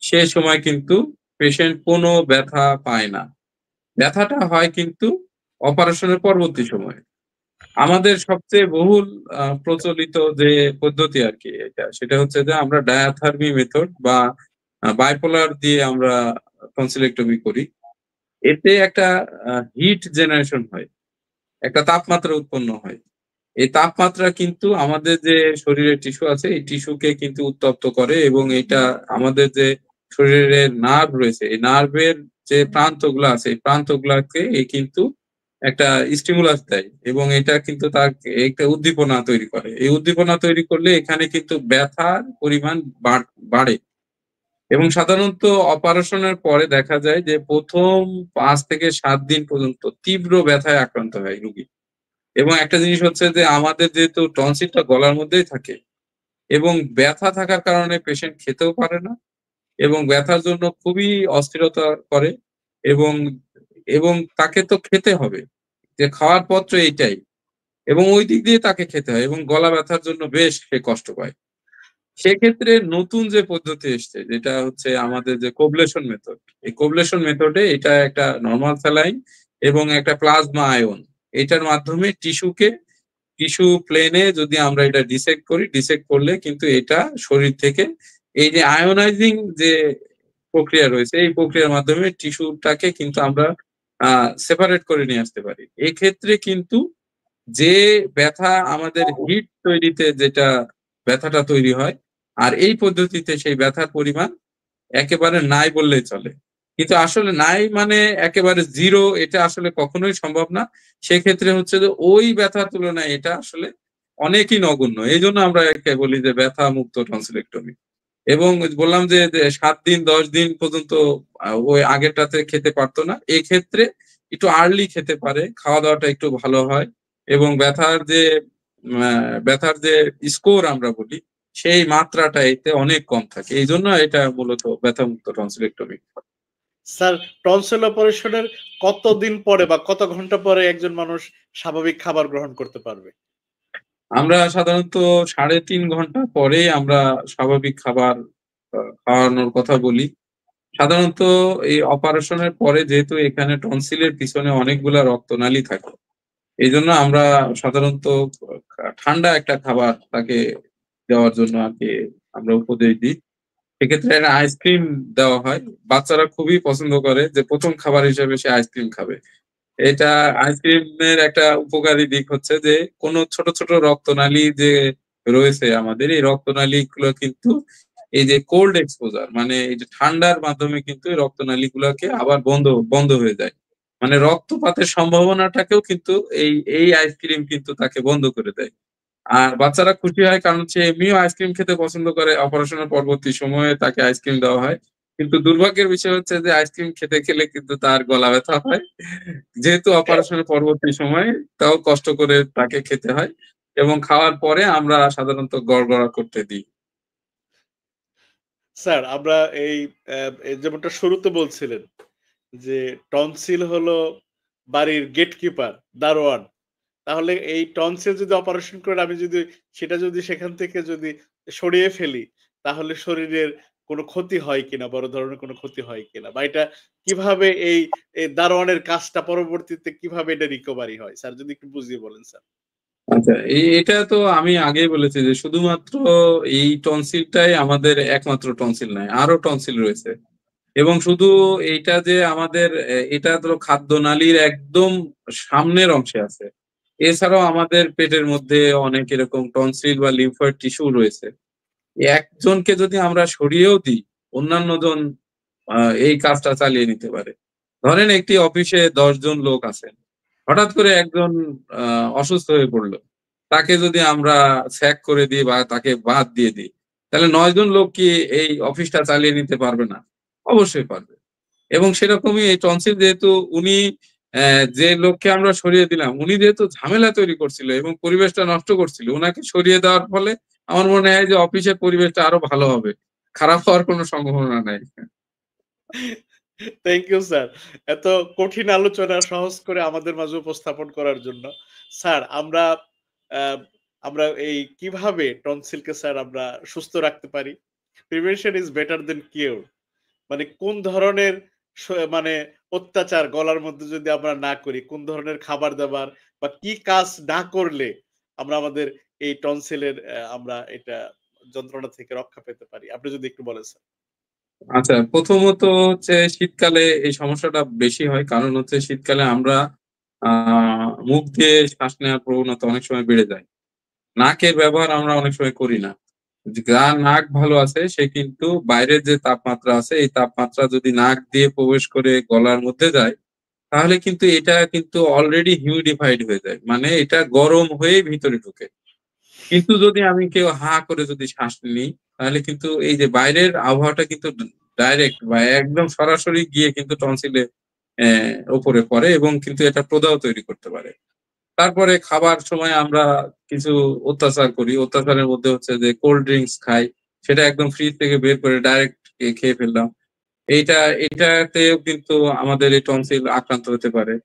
Speaker 2: সে সময় কিন্তু পেশেন্ট কোনো ব্যথা পায় না। ব্যথাটা হয় কিন্তু অপারেশনের পরবর্তী সময়ে। আমাদের সবচেয়ে বহুল প্রচলিত যে পদ্ধতি আরকি এটা, সেটা হচ্ছে যে আমরা ডায়াথার্মি মেথড বা বাইপোলার দিয়ে আমরা টনসিলেক্টমি করি। এতে একটা হিট জেনারেশন হয়। একটা তাপমাত্রা উৎপন্ন হয়। এই তাপমাত্রা কিন্তু আমাদের যে শরীরের টিস্যু আছে এই টিস্যুকে কিন্তু উত্তপ্ত করে এবং এটা আমাদের যে শরীরের নার্ভ রয়েছে এই নার্ভের যে প্রান্তগুলো আছে এই প্রান্তগুলাকে কিন্তু একটা স্টিমুলাস দেয় এবং এটা কিন্তু তার একটা উদ্দীপনা তৈরি করে। এই উদ্দীপনা তৈরি করলে এখানে কিন্তু ব্যথার পরিমাণ বাড়ে এবং সাধারণত অপারেশনের পরে দেখা যায় যে প্রথম ৫ থেকে ৭ দিন পর্যন্ত তীব্র ব্যথায় আক্রান্ত হয় রোগী। এবং একটা জিনিস হচ্ছে যে আমাদের যেহেতু টনসিলটা গলার মধ্যেই থাকে এবং ব্যথা থাকার কারণে পেশেন্ট খেতেও পারে না এবং ব্যথার জন্য খুবই অস্থিরতা করে এবং এবং তাকে তো খেতে হবে। যে খাওয়ার পত্র এইটাই এবং ওই দিক দিয়ে তাকে খেতে হয় এবং গলা ব্যথার জন্য বেশ সে কষ্ট পায়। সেক্ষেত্রে নতুন যে পদ্ধতি এসছে যেটা হচ্ছে আমাদের যে কোবলেশন মেথড। এই কোবলেশন মেথডে এটা একটা নরমাল স্যালাইন এবং একটা প্লাজমা আয়ন। এটার মাধ্যমে টিস্যু প্লেনে যদি আমরা এটা ডিসেক্ট করি, ডিসেক্ট করলে কিন্তু এটা শরীর থেকে এই যে আয়োনাইজিং যে প্রক্রিয়া রয়েছে, এই প্রক্রিয়ার মাধ্যমে টিস্যুটাকে কিন্তু আমরা সেপারেট করে নিয়ে আসতে পারি। এক্ষেত্রে কিন্তু যে ব্যথা আমাদের হিট তৈরিতে যেটা ব্যথাটা তৈরি হয়, আর এই পদ্ধতিতে সেই ব্যথার পরিমাণ একেবারে নাই বললেই চলে। কিন্তু আসলে নাই মানে একেবারে 0 এটা আসলে কখনোই সম্ভব না। সেক্ষেত্রে হচ্ছে যে ওই ব্যথার তুলনায় এটা আসলে অনেকই নগণ্য। এইজন্য আমরা একে বলি যে ব্যথা মুক্ত টনসিলেক্টমি। এবং বললাম যে ৭ দিন ১০ দিন পর্যন্ত ওই আগেরটাতে খেতে পারত না। এক্ষেত্রে একটু আর্লি খেতে পারে, খাওয়া-দাওয়াটা একটু ভালো হয় এবং ব্যথার যে স্কোর আমরা বলি সেই মাত্রাটা এতে অনেক কম থাকে। এইজন্য এটা মূলত ব্যথামুক্ত টনসিলেক্টমি।
Speaker 1: স্যার, টনসিল অপারেশনের কতদিন পরে বা কত ঘন্টা পরে একজন মানুষ স্বাভাবিক খাবার গ্রহণ করতে পারবে?
Speaker 2: আমরা সাধারণত ৩.৫ ঘন্টা পরেই আমরা স্বাভাবিক খাবার খাওয়ানোর কথা বলি। সাধারণত এই অপারেশনের পরে যেহেতু এখানে টনসিলের পিছনে অনেকগুলা রক্তনালী থাকে। এইজন্য আমরা সাধারণত ঠান্ডা একটা খাবার তাকে দেওয়ার জন্য আরকি আমরা উপদেশ দিই। সেক্ষেত্রে একটা আইসক্রিম দেওয়া হয়। বাচ্চারা খুবই পছন্দ করে যে ১ম খাবার হিসেবে সে আইসক্রিম খাবে। এটা আইসক্রিমের একটা উপকারী দিক হচ্ছে যে কোন ছোট, ছোট রক্তনালী যে রয়েছে আমাদের এই রক্তনালীগুলো কিন্তু এই যে কোল্ড এক্সপোজার মানে এই যে ঠান্ডার মাধ্যমে কিন্তু এই রক্তনালীগুলাকে আবার বন্ধ হয়ে যায়। মানে রক্তপাতের সম্ভাবনাটাকেও কিন্তু এই আইসক্রিম কিন্তু তাকে বন্ধ করে দেয়। আর বাচ্চারা খুশি হয় কারণ হচ্ছে এমনিও আইসক্রিম খেতে পছন্দ করে। অপারেশনের পরবর্তী সময়ে তাকে আইসক্রিম দেওয়া হয়। কিন্তু দুর্ভাগ্যের বিষয় হচ্ছে যে আইসক্রিম খেতে খেলে কিন্তু তার গলা ব্যথা হয়। যেহেতু অপারেশনের পরবর্তী সময়ে তাও কষ্ট করে তাকে খেতে হয় এবং খাওয়ার পরে আমরা সাধারণত গড়গড়া করতে দিই।
Speaker 1: স্যার, আমরা এই যেমনটা শুরুতে বলছিলেন যে টনসিল হলো বাড়ির গেটকিপার, দারোয়ান। তাহলে এই টনসিল যদি অপারেশন করে আমি যদি সেটা যদি সেখান থেকে যদি সরিয়ে ফেলি, তাহলে শরীরের কোনো ক্ষতি হয় কিনা, বড় ধরনের কোনো ক্ষতি হয় কিনা? বা এটা কিভাবে এই দারোয়ানের কাজটা পরবর্তীতে কিভাবে এটা রিকভারি হয়? স্যার যদি একটু বুঝিয়ে বলেন স্যার।
Speaker 2: আচ্ছা, এটা তো আমি আগেই বলেছি যে শুধুমাত্র এই টনসিলটাই আমাদের একমাত্র টনসিল নয়। আরো টনসিল রয়েছে। এবং শুধু এইটা যে আমাদের এটা তো খাদ্যনালীর একদম সামনের অংশে আছে। এছাড়াও আমাদের পেটের মধ্যে অনেক এরকম টনসিল বা লিম্ফয়েড টিস্যু রয়েছে। একজনকে যদি আমরা সরিয়েও দিই, অন্যান্য জন এই কাজটা চালিয়ে নিতে পারে। ধরেন একটি অফিসে ১০ জন লোক আছেন। হঠাৎ করে একজন অসুস্থ হয়ে পড়লো, তাকে যদি আমরা স্যাক করে দিই বা তাকে বাদ দিয়ে দিই, তাহলে ৯ জন লোক কি এই অফিসটা চালিয়ে নিতে পারবে না? অবশ্যই পারবে। এবং সেরকমই এই টনসিল যেহেতু উনি যে লোককে আমরা সরিয়ে দিলাম, উনি যেহেতু ঝামেলা তৈরি করছিল এবং পরিবেশটা নষ্ট করছিল, উনাকে সরিয়ে দেওয়ার ফলে আমার মনে হয় যে অফিসের পরিবেশটা আরো ভালো হবে। খারাপ হওয়ার কোনো সম্ভাবনা নাই।
Speaker 1: Thank you sir. এত কঠিন আলোচনা সহজ করে আমাদের মাঝে উপস্থাপন করার জন্য। স্যার আ আমরা এই কিভাবে টনসিলকে স্যার আমরা সুস্থ রাখতে পারি? প্রিভেনশন ইস বেটার দ্যান কিউর। মানে কোন ধরনের স মানে অত্যাচার গলার মধ্যে যদি আমরা না করি, কোন ধরনের খাবার-দাবার বা কি কাজ না করলে আমরা আমাদের এই টনসিলের আমরা এটা যন্ত্রণা থেকে রক্ষা পেতে পারি? আপনি যদি একটু বলেন স্যার।
Speaker 2: আচ্ছা, প্রথমত হচ্ছে শীতকালে এই সমস্যাটা বেশি হয়। কারণ হচ্ছে শীতকালে আমরা আ মুখ দিয়ে শ্বাস নেওয়ার প্রবণতা অনেক সময় বেড়ে যায়। নাকের ব্যবহার আমরা অনেক সময় করি না। যার নাক ভালো আছে সে কিন্তু বাইরের যে তাপমাত্রা আছে, এই তাপমাত্রা যদি নাক দিয়ে প্রবেশ করে গলার মধ্যে যায়, তাহলে কিন্তু এটা কিন্তু অলরেডি হিউমিডিফাইড হয়ে যায়। মানে এটা গরম হয়ে ভিতরে ঢুকে। কিন্তু যদি আমি কেউ হা করে যদি শ্বাস নিই, তাহলে কিন্তু এই যে বাইরের আবহাওয়াটা কিন্তু ডাইরেক্ট বা একদম সরাসরি গিয়ে কিন্তু টনসিলে উপরে পড়ে এবং কিন্তু এটা প্রদাহ তৈরি করতে পারে। তারপরে খাবার সময় আমরা কিছু অত্যাচার করি। অত্যাচারের মধ্যে হচ্ছে যে কোল্ড ড্রিংকস খাই। সেটা একদম ফ্রিজ থেকে বের করে ডাইরেক্ট খেয়ে ফেললাম। এইটা এটাতেও কিন্তু আমাদের এই টনসিল আক্রান্ত হতে পারে।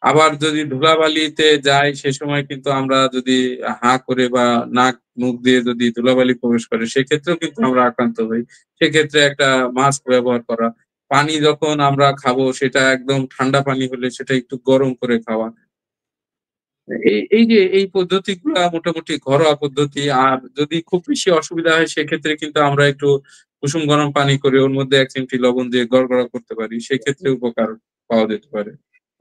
Speaker 2: আবার যদি ধুলাবালিতে যাই সে সময় কিন্তু আমরা যদি হা করে বা নাক মুখ দিয়ে যদি ধুলাবালি প্রবেশ করে সেক্ষেত্রেও কিন্তু আমরা আক্রান্ত হই। সেক্ষেত্রে একটা মাস্ক ব্যবহার করা। পানি যখন আমরা খাবো সেটা একদম ঠান্ডা পানি হলে সেটা একটু গরম করে খাওয়া। এই যে এই পদ্ধতিগুলা মোটামুটি ঘরোয়া পদ্ধতি। আর যদি খুব বেশি অসুবিধা হয় সেক্ষেত্রে কিন্তু আমরা একটু কুসুম গরম পানি করে ওর মধ্যে ১ চিমটি লবণ দিয়ে গড়গড়া করতে পারি। সেক্ষেত্রে উপকার পাওয়া যেতে পারে।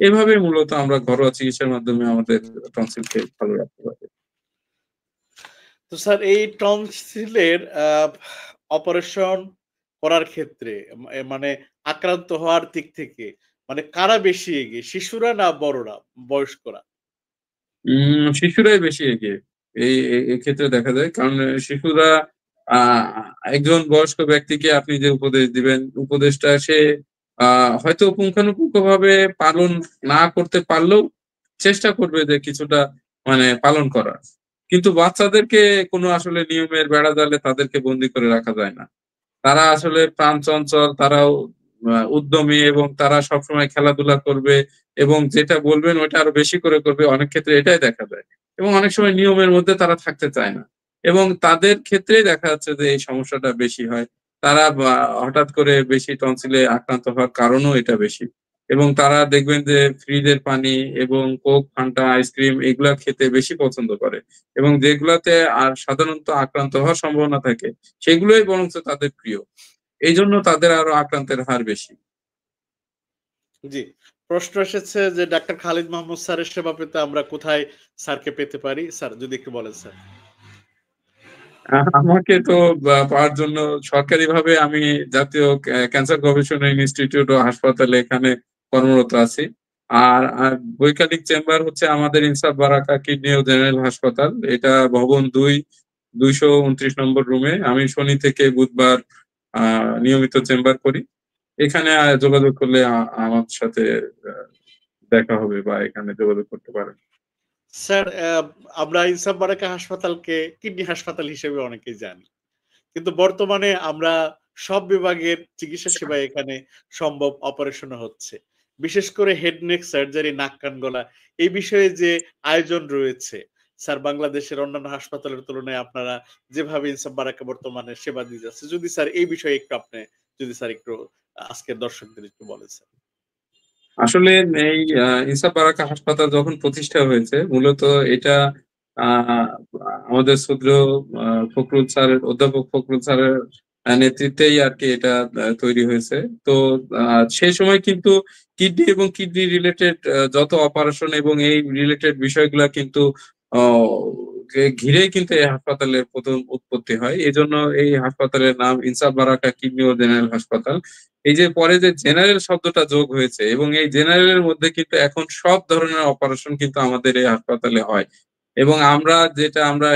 Speaker 2: এভাবে মূলত আমরা ঘরোয়া চিকিৎসার মাধ্যমে আমাদের টনসিলকে ভালো রাখতে পারি।
Speaker 1: তো স্যার এই টনসিলের অপারেশন করার ক্ষেত্রে মানে আক্রান্ত হওয়ার দিক থেকে মানে কারা বেশি এগিয়ে? শিশুরা না বড়রা, বয়স্করা?
Speaker 2: শিশুরাই বেশি এগিয়ে। এক্ষেত্রে দেখা যায়। কারণ শিশুরা আ একজন বয়স্ক ব্যক্তিকে আপনি যে উপদেশ দিবেন, উপদেশটা সে আ হয়তো পুঙ্খানুপুঙ্খভাবে পালন না করতে পারলেও চেষ্টা করবে যে কিছুটা মানে পালন করার। কিন্তু বাচ্চাদেরকে কোনো আসলে নিয়মের বেড়াজালে তাদেরকে বন্দী করে রাখা যায় না। তারা আসলে প্রাণচঞ্চল, তারাও উদ্যমী এবং তারা সবসময় খেলাধুলা করবে এবং যেটা বলবেন ওইটা আরো বেশি করে করবে। অনেক ক্ষেত্রে এটাই দেখা যায়। এবং অনেক সময় নিয়মের মধ্যে তারা থাকতে চায় না। এবং তাদের ক্ষেত্রেই দেখা যাচ্ছে যে এই সমস্যাটা বেশি হয়। তারা হঠাৎ করে বেশি টনসিলে আক্রান্ত হওয়ার কারণও এটা বেশি। এবং তারা দেখবেন যে ফ্রিজের পানি এবং কোক, ফান্টা, আইসক্রিম এগুলা খেতে বেশি পছন্দ করে। এবং যেগুলাতে আর সাধারণত আক্রান্ত হওয়ার সম্ভাবনা থাকে সেগুলোই বরঞ্চ তাদের প্রিয়। এইজন্য তাদের আরো আক্রান্তের হার বেশি।
Speaker 1: জি। প্রশ্ন এসেছে যে ডাক্তার খালিদ মাহমুদ স্যারের সেবা পেতে আমরা কোথায় স্যারকে পেতে পারি? স্যার যদি একটু বলেন স্যার।
Speaker 2: আমাকে তো পাওয়ার জন্য সরকারিভাবে আমি জাতীয় ক্যান্সার গবেষণা ইনস্টিটিউট ও হাসপাতালে এখানে কর্মরত আছি। আর বৈজ্ঞানিক চেম্বার হচ্ছে আমাদের ইনসাফ বারাকা কিডনি ও জেনারেল হাসপাতাল। এটা ভবন ২, ২২৯ নম্বর রুমে। আমি শনি থেকে বুধবার আ নিয়মিত চেম্বার করি। এখানে যোগাযোগ করলে আমার সাথে আ দেখা হবে বা এখানে যোগাযোগ করতে পারেন।
Speaker 1: স্যার আমরা ইনসাফ বারাকা হাসপাতালকে কিডনি হাসপাতাল হিসেবে অনেকেই জানি। কিন্তু বর্তমানে আমরা সব বিভাগের চিকিৎসা সেবা এখানে সম্ভব, অপারেশনও হচ্ছে। বিশেষ করে হেড নেক সার্জারি, নাক কান গলা এই বিষয়ে যে আয়োজন রয়েছে, স্যার বাংলাদেশের অন্যান্য হাসপাতালের তুলনায় আপনারা যেভাবে ইনসাফ বারাকা বর্তমানে সেবা দিয়ে যাচ্ছে, যদি স্যার এই বিষয়ে একটু আপনি যদি স্যার একটু আজকের দর্শকদের একটু বলেন স্যার।
Speaker 2: আসলে এই ইনসাফ বারাকা হাসপাতাল যখন প্রতিষ্ঠা হয়েছে মূলত এটা আ আমাদের শ্রদ্ধেয় আ ফখরুল স্যারের অধ্যাপক ফখরুল স্যারের নেতৃত্বেই আরকি এটা তৈরি হয়েছে। তো আ সেই সময় কিন্তু কিডনি এবং কিডনি রিলেটেড যত অপারেশন এবং এই রিলেটেড বিষয়গুলা কিন্তু অ ঘিরেই কিন্তু এই হাসপাতালের প্রথম উৎপত্তি হয়। এজন্য এই হাসপাতালের নাম ইনসাফ বারাকা কিডনি ও জেনারেল হাসপাতাল। এই যে পরে যে জেনারেল শব্দটা যোগ হয়েছে এবং এই জেনারেলের মধ্যে কিন্তু এখন সব ধরনের অপারেশন কিন্তু আমাদের এই হাসপাতালে হয়। এবং আমরা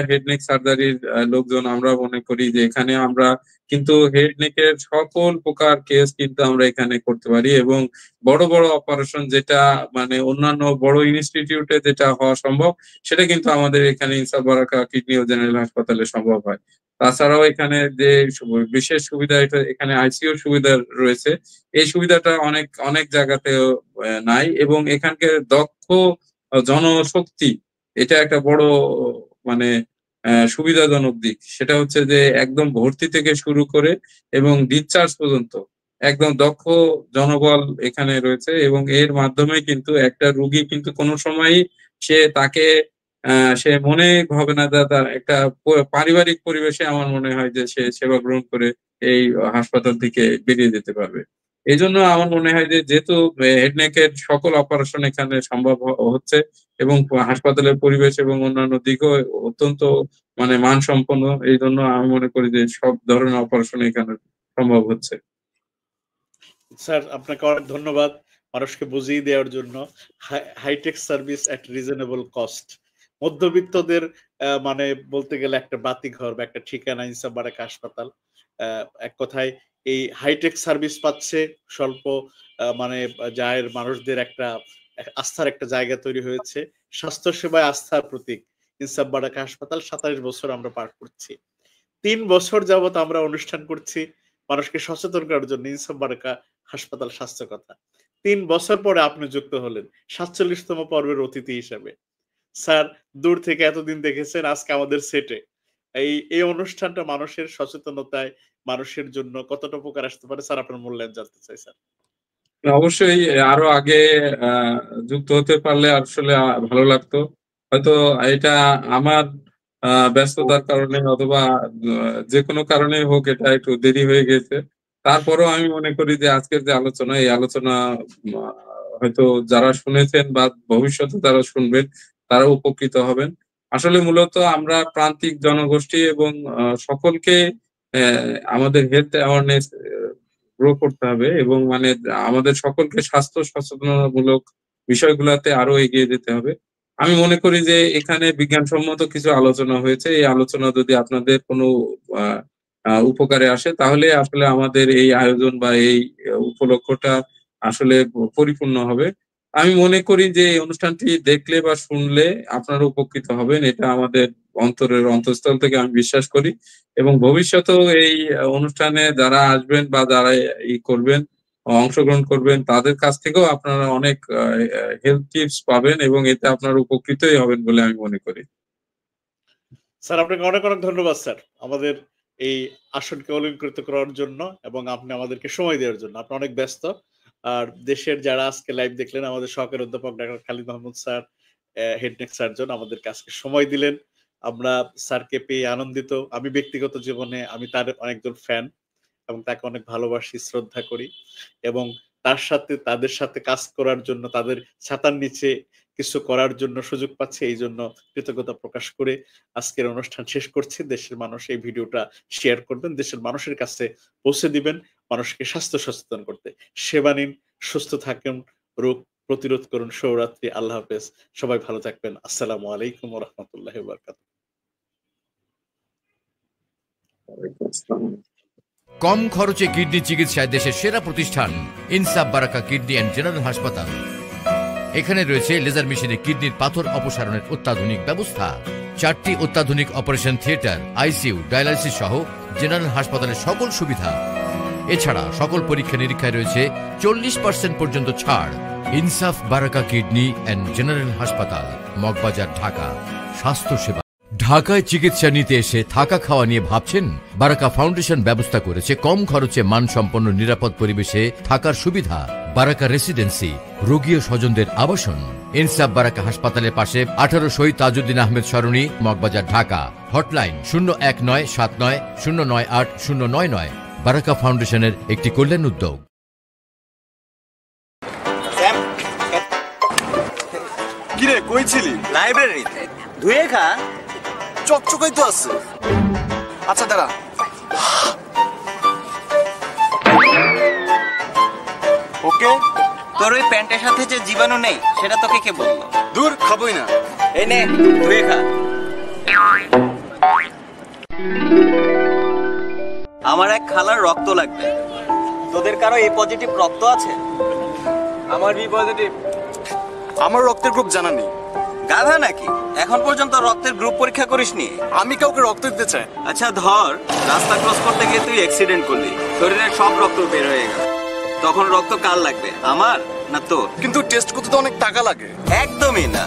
Speaker 2: হেড নেক সার্জারির লোকজন আমরা মনে করি যে এখানে আমরা কিন্তু হেড নেকের সকল প্রকার কেস কিন্তু আমরা এখানে করতে পারি এবং বড় বড় অপারেশন যেটা মানে অন্যান্য বড় ইনস্টিটিউটে যেটা হওয়া সম্ভব সেটা কিন্তু আমাদের এখানে ইনসাফ বারাকা কিডনি ও জেনারেল হাসপাতালে সম্ভব হয়। তাছাড়াও এখানে যে বিশেষ সুবিধা এখানে আইসিইউ সুবিধা রয়েছে, এই সুবিধাটা অনেক অনেক জায়গাতেও নাই এবং এখানকার দক্ষ জনশক্তি এটা একটা বড় মানে সুবিধাজনক দিক। সেটা হচ্ছে যে একদম ভর্তি থেকে শুরু করে এবং ডিসচার্জ পর্যন্ত একদম দক্ষ জনবল এখানে রয়েছে এবং এর মাধ্যমে কিন্তু একটা রুগী কিন্তু কোনো সময়ই তাকে সে মনে হবে না যে তার একটা পারিবারিক পরিবেশে আমার মনে হয় যে সে সেবা গ্রহণ করে এই হাসপাতাল থেকে বেরিয়ে যেতে পারবে। এই জন্য আমার মনে হয় যে যেহেতু হেড নেকের সকল অপারেশন এখানে সম্ভব হচ্ছে এবং হাসপাতালের পরিবেশ এবং অন্যান্য দিকও অত্যন্ত মানে মানসম্পন্ন, এই জন্য আমি মনে করি যে সব ধরনের অপারেশন এখানে সম্ভব হচ্ছে।
Speaker 1: স্যার আপনাকে অনেক ধন্যবাদ মানুষকে বুঝিয়ে দেওয়ার জন্য। হাইটেক সার্ভিস এট রিজনেবল কস্ট, মধ্যবিত্তদের মানে বলতে গেলে একটা বাতিঘর বা একটা ঠিকানা ইনসাফ বারাকা হাসপাতাল। এক কথায় এই হাইটেক সার্ভিস পাচ্ছে স্বল্প মানে যায়ের মানুষদের একটা আস্থার একটা জায়গা তৈরি হয়েছে। স্বাস্থ্য সেবায় আস্থার প্রতীক ইনসাফ বারাকা হাসপাতাল। 27 বছর আমরা পার করছি। 3 বছর যাবত আমরা অনুষ্ঠান করছি মানুষকে সচেতন করার জন্য ইনসাফ বারাকা হাসপাতাল স্বাস্থ্য কথা। 3 বছর পরে আপনি যুক্ত হলেন 47তম পর্বের অতিথি হিসেবে। স্যার দূর থেকে এতদিন দেখেছেন, আজকে আমাদের সেটে এই অনুষ্ঠানটা মানুষের সচেতনতায় মানুষের জন্য কতটা উপকার আসতে পারে স্যার আপনার মূল্যায়ন জানতে চাই স্যার।
Speaker 2: অবশ্যই আরো আগে যুক্ত হতে পারলে আসলে ভালো লাগতো। হয়তো এটা আমার ব্যস্ততার কারণে অথবা যে কোনো কারণে হোক এটা একটু দেরি হয়ে গেছে। তারপরও আমি মনে করি যে আজকের যে আলোচনা, এই আলোচনা হয়তো যারা শুনেছেন বা ভবিষ্যতে যারা শুনবেন তারা উপকৃত হবেন। আসলে মূলত আমরা প্রান্তিক জনগোষ্ঠী এবং সকলকে আমাদের হেলথ অ্যাওয়ারনেস গ্রো করতে হবে এবং মানে আমাদের সকলকে স্বাস্থ্য সচেতনতামূলক বিষয়গুলোতে আরো এগিয়ে যেতে হবে। আমি মনে করি যে এখানে বিজ্ঞানসম্মত কিছু আলোচনা হয়েছে। এই আলোচনা যদি আপনাদের কোনো আহ উপকারে আসে তাহলে আসলে আমাদের এই আয়োজন বা এই উপলক্ষটা আসলে পরিপূর্ণ হবে। আমি মনে করি যে এই অনুষ্ঠানটি দেখলে বা শুনলে আপনারা উপকৃত হবেন, এটা আমাদের অন্তরের অন্তঃস্থল থেকে আমি বিশ্বাস করি এবং ভবিষ্যতেও এই অনুষ্ঠানে যারা আসবেন বা যারা করবেন, অংশগ্রহণ করবেন তাদের কাছ থেকেও আপনারা অনেক হেলথ টিপস পাবেন এবং এতে আপনারা উপকৃতই হবেন বলে আমি মনে করি।
Speaker 1: স্যার আপনাকে অনেক অনেক ধন্যবাদ স্যার আমাদের এই আসনকে অলংকৃত করার জন্য এবং আপনি আমাদেরকে সময় দেওয়ার জন্য। আপনি অনেক ব্যস্ত। আর দেশের যারা আজকে লাইভ দেখলেন, আমাদের সহকারী অধ্যাপক doctor Khalid Mahmud sir, head neck surgeon আমাদেরকে আজকে সময় দিলেন। আমরা স্যারকে পেয়ে আনন্দিত। আমি ব্যক্তিগত জীবনে আমি তার অনেকজন ফ্যান এবং তাকে অনেক ভালোবাসি, শ্রদ্ধা করি এবং তাদের সাথে কাজ করার জন্য, তাদের ছাতার নিচে কিছু করার জন্য সুযোগ পাচ্ছি। এইজন্য কৃতজ্ঞতা প্রকাশ করে আজকের অনুষ্ঠান শেষ করছি। দেশের মানুষ এই ভিডিওটা শেয়ার করবেন, দেশের মানুষের কাছে পৌঁছে দিবেন, মানুষকে স্বাস্থ্য সচেতন করতে। সেবা নিন, সুস্থ থাকুন, রোগ প্রতিরোধ করুন। শুভরাত্রি, আল্লাহ হাফেজ। সবাই ভালো থাকবেন। আসসালামু আলাইকুম ওয়া রাহমাতুল্লাহি ওয়া বারাকাতুহু।
Speaker 3: কম খরচে কিডনি চিকিৎসায় দেশের সেরা প্রতিষ্ঠান ইনসাফ বারাকা কিডনি অ্যান্ড জেনারেল হাসপাতাল। এখানে রয়েছে লেজার মেশিনে কিডনির পাথর অপসারণের অত্যাধুনিক ব্যবস্থা, 4টি অত্যাধুনিক অপারেশন থিয়েটার, আইসিইউ, ডায়ালাইসিস সহ জেনারেল হাসপাতালের সকল সুবিধা। এছাড়া সকল পরীক্ষা নিরীক্ষায় রয়েছে 40% পর্যন্ত ছাড়। ইনসাফ বারাকা কিডনি অ্যান্ড জেনারেল হাসপাতাল, মগবাজার, ঢাকা। স্বাস্থ্য সেবা। ঢাকায় চিকিৎসা নিতে এসে থাকা খাওয়া নিয়ে ভাবছেন? বারাকা ফাউন্ডেশন ব্যবস্থা করেছে কম খরচে মানসম্পন্ন নিরাপদ পরিবেশে থাকার সুবিধা। বারাকা রেসিডেন্সি, রোগী ও স্বজনদের আবাসন। ইনসাফ বারাকা হাসপাতালের পাশে 18 শহীদ তাজউদ্দিন আহমেদ সরণি, মগবাজার, ঢাকা। হটলাইন 01979098099। বারাকা ফাউন্ডেশনের একটি কল্যাণ উদ্যোগ।
Speaker 4: কিরে কই ছিলি?
Speaker 5: লাইব্রেরিতে ধুয়ে খা।
Speaker 4: চকচকাই তো আছে। আচ্ছা দাঁড়া, ওকে।
Speaker 5: তোর ওই প্যান্টের সাথে যে জীবাণু নেই সেটা তোকে কে বললো?
Speaker 4: দূর, খাবোই না।
Speaker 5: এই নে ধুয়ে খা। আমার এক খালার রক্ত লাগবে। তোদের কারো এ পজিটিভ রক্ত আছে?
Speaker 4: আমার বি পজিটিভ। আমার রক্তের গ্রুপ জানা নেই।
Speaker 5: গাধা নাকি? এখন পর্যন্ত রক্তের গ্রুপ পরীক্ষা করিসনি?
Speaker 4: আমি কাউকে রক্ত দিতে চাই।
Speaker 5: আচ্ছা ধর, রাস্তা ক্রস করতে গিয়ে তুই অ্যাক্সিডেন্ট করলি, শরীরের সব রক্ত বের হয়ে গেল, তখন রক্ত কার লাগবে, আমার না তোর?
Speaker 4: কিন্তু টেস্ট করতে তো অনেক টাকা লাগে।
Speaker 5: একদমই না।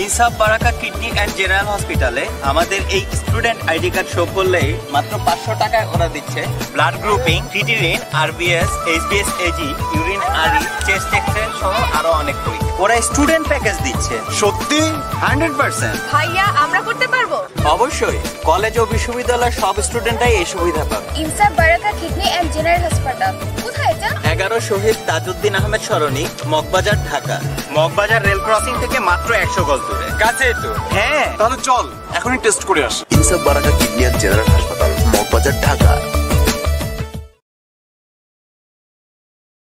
Speaker 5: ইনসাফ বারাকা কিডনি অ্যান্ড জেনারেল হসপিটালে আমাদের এই স্টুডেন্ট আইডি কার্ড শো করলেই মাত্র 500 টাকায় ওরা দিচ্ছে ব্লাড গ্রুপিং, টিটিরিন, আরবিএস, এইচবিএস এজি, ইউরিন আরি, চেস্ট এক্সরে সহ আরো অনেক পরীক্ষা। ওরা স্টুডেন্ট প্যাকেজ দিচ্ছে।
Speaker 4: সত্যি?
Speaker 5: 100%।
Speaker 6: ভাইয়া আমরা করতে পারবো?
Speaker 5: অবশ্যই, কলেজ ও বিশ্ববিদ্যালয়ের সব স্টুডেন্টরাই এই সুবিধা পাবে।
Speaker 6: ইনসাফ বারাকা কিডনি অ্যান্ড জেনারেল হাসপাতাল কোথায় এটা?
Speaker 5: 11 শহীদ তাজউদ্দিন আহমেদ সরণি, মগবাজার, ঢাকা। মগবাজার রেল ক্রসিং থেকে মাত্র 100 গজ দূরে।
Speaker 4: কাছেই তো।
Speaker 5: হ্যাঁ,
Speaker 4: তাহলে চল এখনই টেস্ট করে আসি।
Speaker 7: ইনসাফ বারাকা কিডনি অ্যান্ড জেনারেল হাসপাতাল, মগবাজার, ঢাকা।